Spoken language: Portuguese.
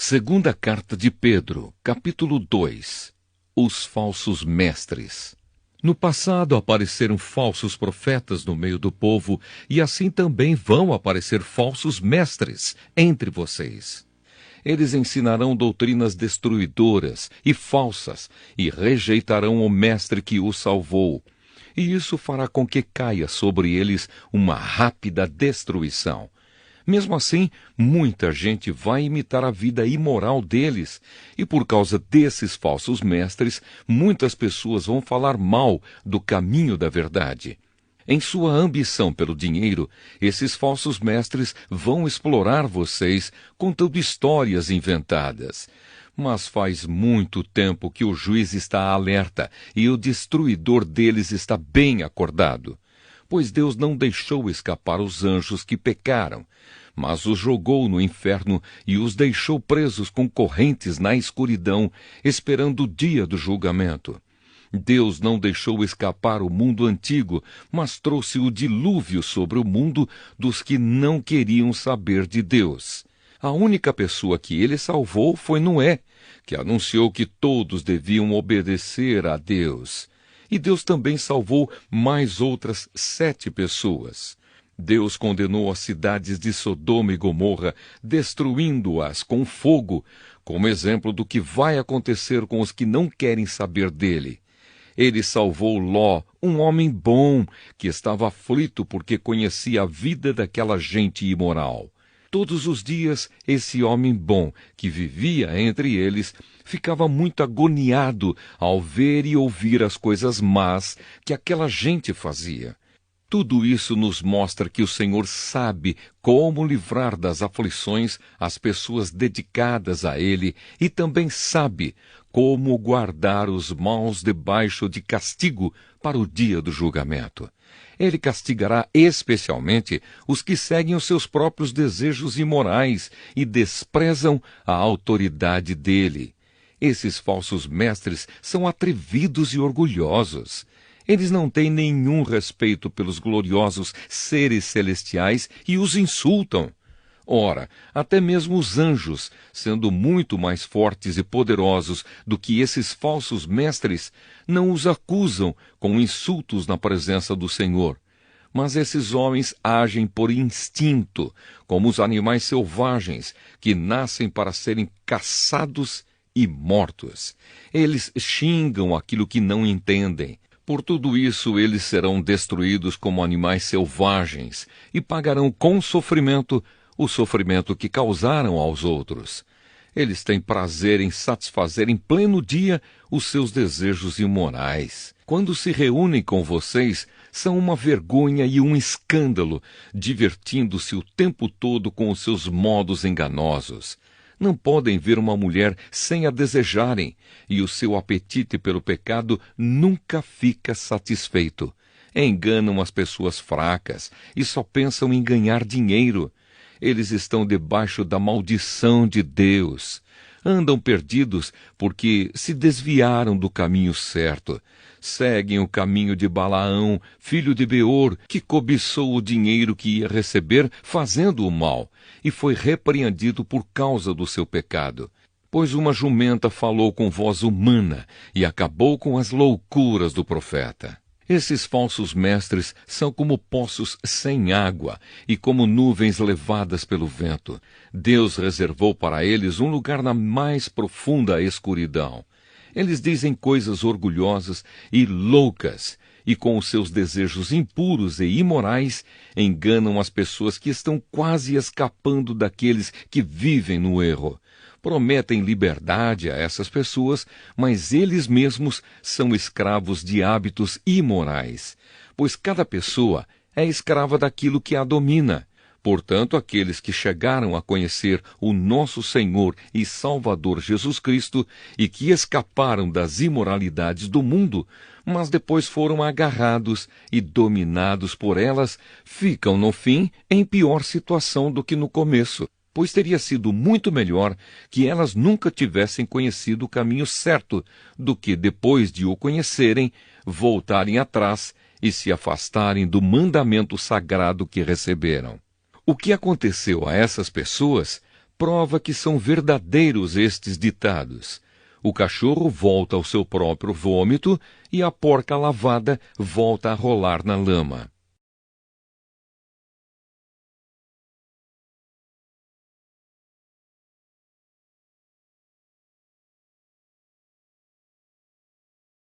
Segunda carta de Pedro, capítulo 2. Os falsos mestres. No passado apareceram falsos profetas no meio do povo, e assim também vão aparecer falsos mestres entre vocês. Eles ensinarão doutrinas destruidoras e falsas, e rejeitarão o mestre que os salvou. E isso fará com que caia sobre eles uma rápida destruição. Mesmo assim, muita gente vai imitar a vida imoral deles, e por causa desses falsos mestres, muitas pessoas vão falar mal do caminho da verdade. Em sua ambição pelo dinheiro, esses falsos mestres vão explorar vocês contando histórias inventadas. Mas faz muito tempo que o juiz está alerta e o destruidor deles está bem acordado. Pois Deus não deixou escapar os anjos que pecaram, mas os jogou no inferno e os deixou presos com correntes na escuridão, esperando o dia do julgamento. Deus não deixou escapar o mundo antigo, mas trouxe o dilúvio sobre o mundo dos que não queriam saber de Deus. A única pessoa que ele salvou foi Noé, que anunciou que todos deviam obedecer a Deus. E Deus também salvou mais outras 7 pessoas. Deus condenou as cidades de Sodoma e Gomorra, destruindo-as com fogo, como exemplo do que vai acontecer com os que não querem saber dele. Ele salvou Ló, um homem bom, que estava aflito porque conhecia a vida daquela gente imoral. Todos os dias, esse homem bom, que vivia entre eles, ficava muito agoniado ao ver e ouvir as coisas más que aquela gente fazia. Tudo isso nos mostra que o Senhor sabe como livrar das aflições as pessoas dedicadas a Ele e também sabe como guardar os maus debaixo de castigo para o dia do julgamento. Ele castigará especialmente os que seguem os seus próprios desejos imorais e desprezam a autoridade dele. Esses falsos mestres são atrevidos e orgulhosos. Eles não têm nenhum respeito pelos gloriosos seres celestiais e os insultam. Ora, até mesmo os anjos, sendo muito mais fortes e poderosos do que esses falsos mestres, não os acusam com insultos na presença do Senhor. Mas esses homens agem por instinto, como os animais selvagens, que nascem para serem caçados e mortos. Eles xingam aquilo que não entendem. Por tudo isso, eles serão destruídos como animais selvagens e pagarão com sofrimento o sofrimento que causaram aos outros. Eles têm prazer em satisfazer em pleno dia os seus desejos imorais. Quando se reúnem com vocês, são uma vergonha e um escândalo, divertindo-se o tempo todo com os seus modos enganosos. Não podem ver uma mulher sem a desejarem, e o seu apetite pelo pecado nunca fica satisfeito. Enganam as pessoas fracas e só pensam em ganhar dinheiro. Eles estão debaixo da maldição de Deus. Andam perdidos porque se desviaram do caminho certo. Seguem o caminho de Balaão, filho de Beor, que cobiçou o dinheiro que ia receber fazendo o mal, e foi repreendido por causa do seu pecado. Pois uma jumenta falou com voz humana e acabou com as loucuras do profeta. Esses falsos mestres são como poços sem água e como nuvens levadas pelo vento. Deus reservou para eles um lugar na mais profunda escuridão. Eles dizem coisas orgulhosas e loucas, e com os seus desejos impuros e imorais, enganam as pessoas que estão quase escapando daqueles que vivem no erro. Prometem liberdade a essas pessoas, mas eles mesmos são escravos de hábitos imorais, pois cada pessoa é escrava daquilo que a domina. Portanto, aqueles que chegaram a conhecer o nosso Senhor e Salvador Jesus Cristo e que escaparam das imoralidades do mundo, mas depois foram agarrados e dominados por elas, ficam, no fim, em pior situação do que no começo. Pois teria sido muito melhor que elas nunca tivessem conhecido o caminho certo, do que, depois de o conhecerem, voltarem atrás e se afastarem do mandamento sagrado que receberam. O que aconteceu a essas pessoas prova que são verdadeiros estes ditados. O cachorro volta ao seu próprio vômito e a porca lavada volta a rolar na lama.